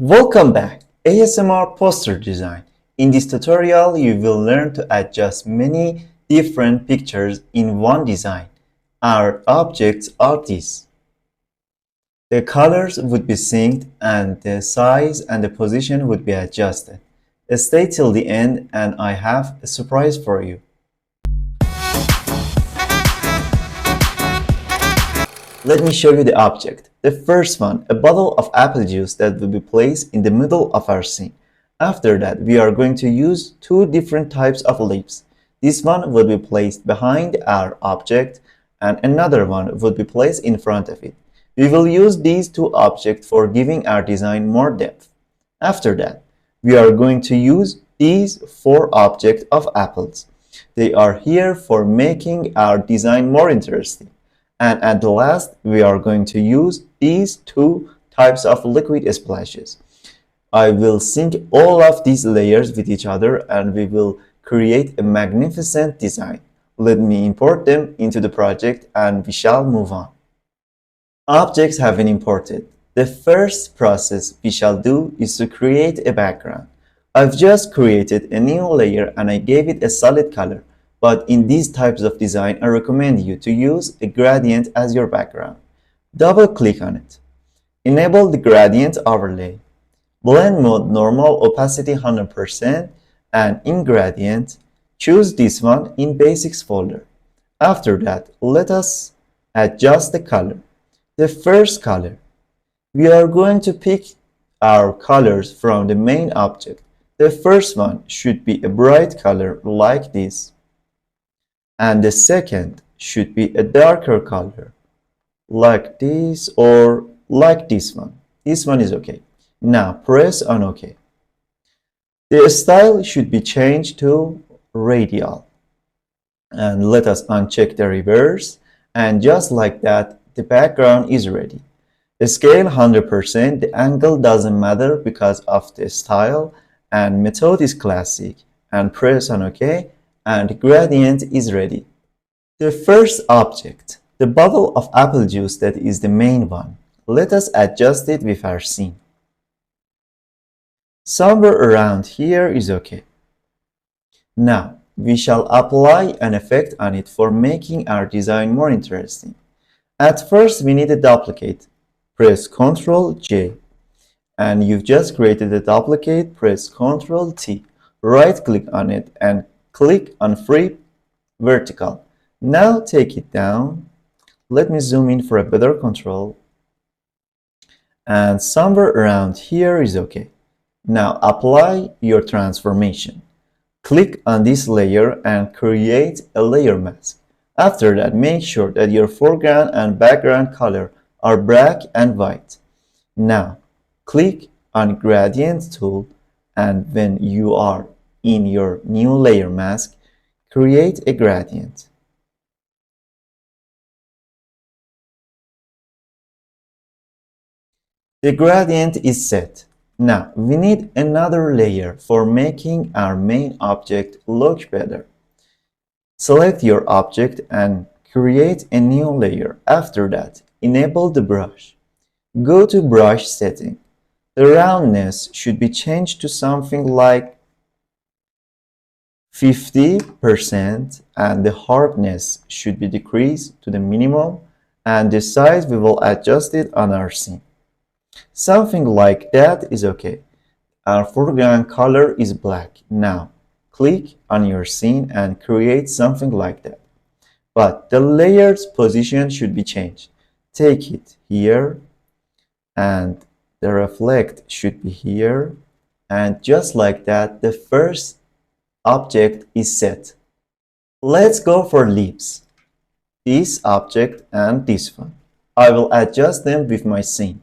Welcome back, ASMR poster design. In this tutorial, you will learn to adjust many different pictures in one design. Our objects are these. The colors would be synced and the size and the position would be adjusted. Stay till the end and I have a surprise for you. Let me show you the object. The first one, a bottle of apple juice that will be placed in the middle of our scene. After that, we are going to use two different types of leaves. This one will be placed behind our object and another one would be placed in front of it. We will use these two objects for giving our design more depth. After that, we are going to use these four objects of apples. They are here for making our design more interesting. And at the last, we are going to use these two types of liquid splashes. I will sync all of these layers with each other and we will create a magnificent design. Let me import them into the project and we shall move on. Objects have been imported. The first process we shall do is to create a background. I've just created a new layer and I gave it a solid color. But in these types of design, I recommend you to use a gradient as your background. Double click on it. Enable the gradient overlay. Blend mode normal opacity 100% and in gradient, choose this one in basics folder. After that, let us adjust the color. The first color. We are going to pick our colors from the main object. The first one should be a bright color like this. And the second should be a darker color like this or like this one. This one is okay. Now press on OK. The style should be changed to radial. And let us uncheck the reverse. And just like that, the background is ready. The scale 100%, the angle doesn't matter because of the style. And method is classic. And press on OK. And gradient is ready. The first object, the bottle of apple juice that is the main one. Let us adjust it with our scene. Somewhere around here is okay. Now, we shall apply an effect on it for making our design more interesting. At first, we need a duplicate. Press Ctrl J. And you've just created a duplicate, press Ctrl T. Right click on it and click on free vertical. Now take it down. Let me zoom in for a better control. And somewhere around here is okay. Now apply your transformation. Click on this layer and create a layer mask. After that, make sure that your foreground and background color are black and white. Now click on gradient tool and when you are in your new layer mask, create a gradient. The gradient is set. Now we need another layer for making our main object look better. Select your object and create a new layer. After that, enable the brush. Go to brush setting. The roundness should be changed to something like 50% and the hardness should be decreased to the minimum and the size we will adjust it on our scene. Something like that is okay. Our foreground color is black. Now click on your scene and create something like that. But the layer's position should be changed. Take it here and the reflect should be here and just like that the first object is set. Let's go for leaves. This object and this one. I will adjust them with my scene.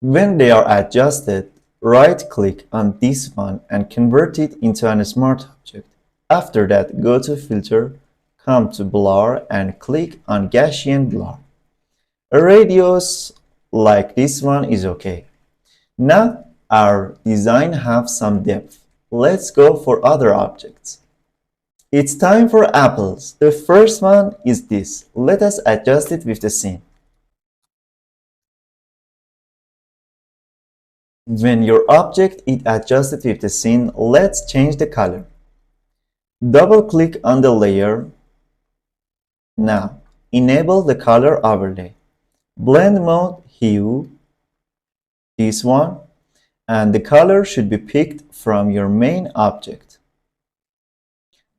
When they are adjusted, right-click on this one and convert it into a smart object. After that, go to Filter, come to Blur and click on Gaussian Blur. A radius like this one is okay. Now our design have some depth. Let's go for other objects. It's time for apples. The first one is this. Let us adjust it with the scene. When your object is adjusted with the scene, let's change the color. Double click on the layer. Now, enable the color overlay. Blend mode hue, this one, and the color should be picked from your main object.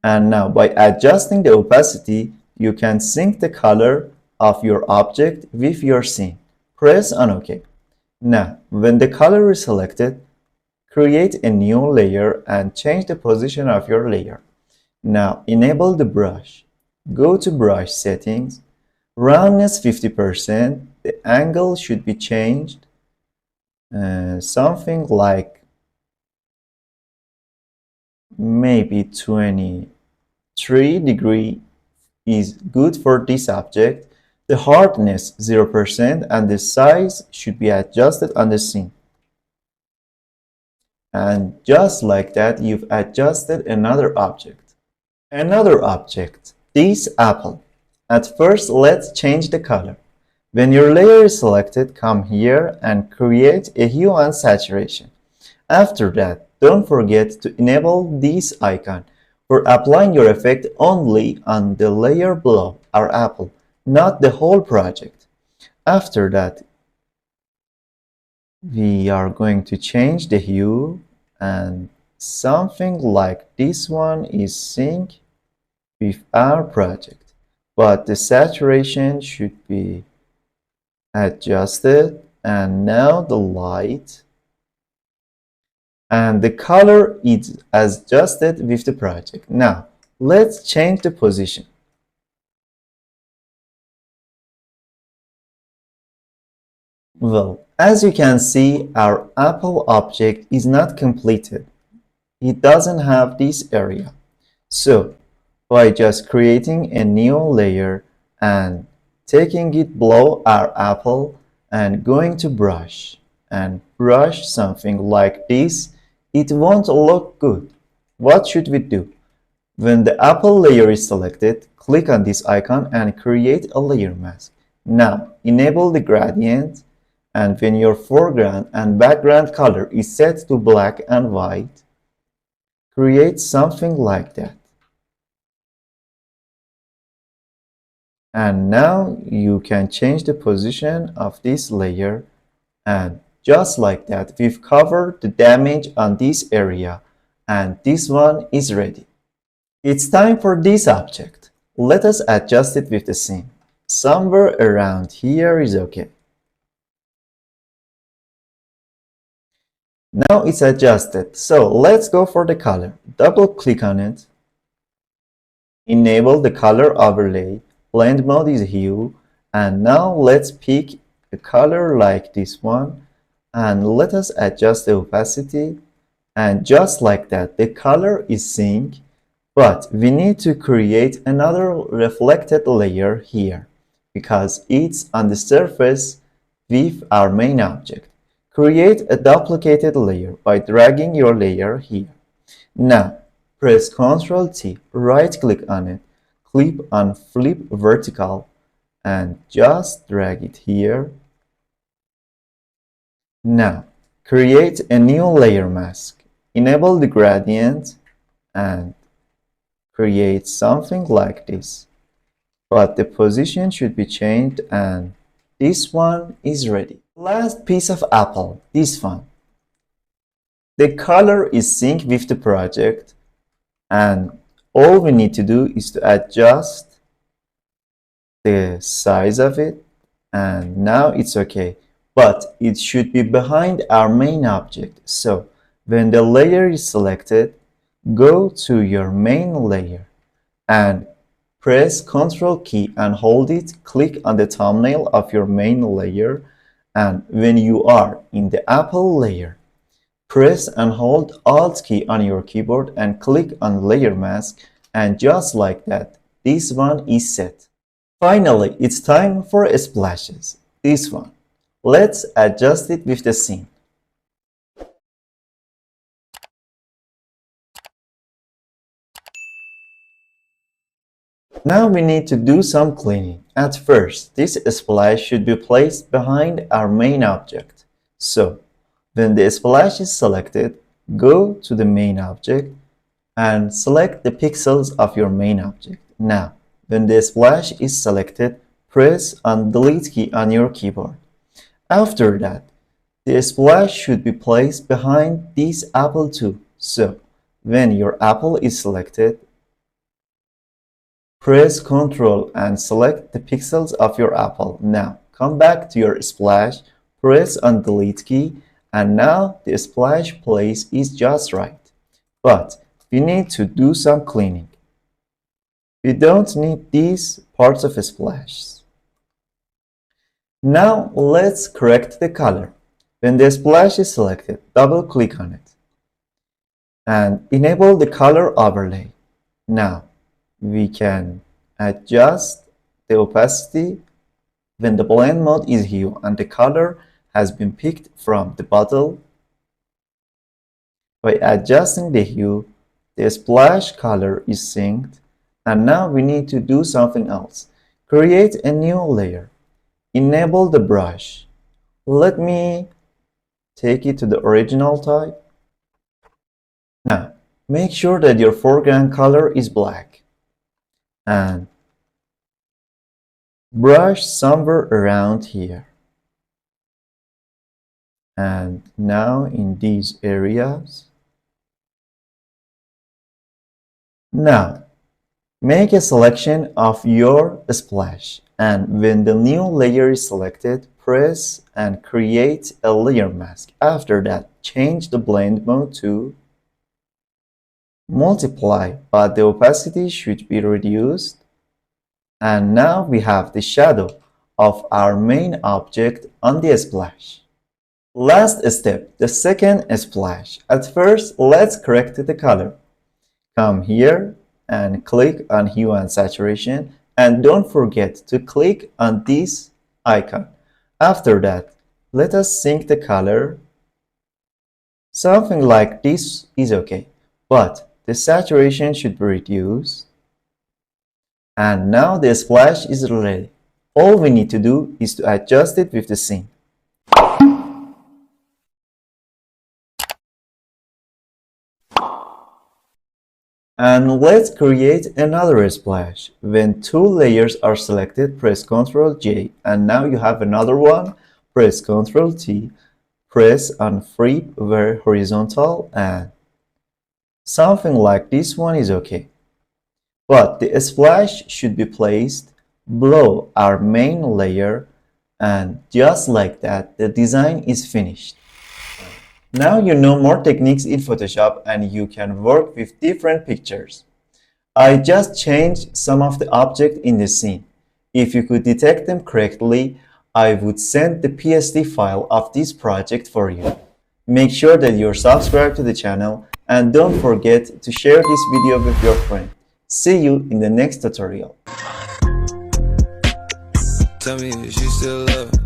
And now by adjusting the opacity, you can sync the color of your object with your scene. Press on OK. Now, when the color is selected, create a new layer and change the position of your layer. Now, enable the brush. Go to brush settings, roundness 50%, the angle should be changed, something like maybe 23° is good for this object. The hardness 0% and the size should be adjusted on the scene. And just like that, you've adjusted another object. Another object, this apple. At first, let's change the color. When your layer is selected, come here and create a hue and saturation. After that, don't forget to enable this icon for applying your effect only on the layer below our apple, not the whole project. After that, we are going to change the hue and something like this one is sync with our project, but the saturation should be adjusted, and now the light and the color is adjusted with the project. Now let's change the position. Well, as you can see, our apple object is not completed. It doesn't have this area. So by just creating a new layer and taking it below our apple and going to brush and brush something like this, it won't look good. What should we do? When the apple layer is selected, click on this icon and create a layer mask. Now enable the gradient, and when your foreground and background color is set to black and white, create something like that. And now you can change the position of this layer, and just like that, we've covered the damage on this area and this one is ready. It's time for this object. Let us adjust it with the scene. Somewhere around here is okay. Now it's adjusted, so let's go for the color. Double click on it. Enable the color overlay. Blend mode is hue, and now let's pick a color like this one and let us adjust the opacity, and just like that the color is sync, but we need to create another reflected layer here because it's on the surface with our main object. Create a duplicated layer by dragging your layer here. Now press Ctrl T, right click on it, click on flip vertical and just drag it here. Now create a new layer mask. Enable the gradient and create something like this. But the position should be changed, and this one is ready. Last piece of apple, this one. The color is synced with the project, and all we need to do is to adjust the size of it, and now it's okay. But it should be behind our main object. So when the layer is selected, go to your main layer and press Ctrl key and hold it. Click on the thumbnail of your main layer, and when you are in the apple layer, press and hold Alt key on your keyboard and click on layer mask, and just like that, this one is set. Finally, it's time for splashes. This one. Let's adjust it with the scene. Now we need to do some cleaning. At first, this splash should be placed behind our main object. So, when the splash is selected, go to the main object and select the pixels of your main object. Now, when the splash is selected, press on Delete key on your keyboard. After that, the splash should be placed behind this apple too. So, when your apple is selected, press Ctrl and select the pixels of your apple. Now, come back to your splash, press on Delete key, and now the splash place is just right. But we need to do some cleaning. We don't need these parts of a splash. Now let's correct the color. When the splash is selected, double click on it and enable the color overlay. Now we can adjust the opacity when the blend mode is hue and the color has been picked from the bottle. By adjusting the hue, the splash color is synced, and now we need to do something else. Create a new layer. Enable the brush. Let me take it to the original type. Now, make sure that your foreground color is black. And brush somewhere around here. And now in these areas. Now, make a selection of your splash. And when the new layer is selected, press and create a layer mask. After that, change the blend mode to multiply, but the opacity should be reduced. And now we have the shadow of our main object on the splash. Last step, the second splash. At first, let's correct the color. Come here and click on Hue and Saturation, and don't forget to click on this icon. After that, let us sync the color. Something like this is okay, but the saturation should be reduced. And now the splash is ready. All we need to do is to adjust it with the scene. And let's create another splash. When two layers are selected, press Ctrl J, and now you have another one. Press Ctrl T, press on flip where horizontal, and something like this one is okay. But the splash should be placed below our main layer, and just like that, the design is finished. Now you know more techniques in Photoshop and you can work with different pictures. I just changed some of the objects in the scene. If you could detect them correctly, I would send the PSD file of this project for you. Make sure that you're subscribed to the channel and don't forget to share this video with your friend. See you in the next tutorial. Tell me if you still love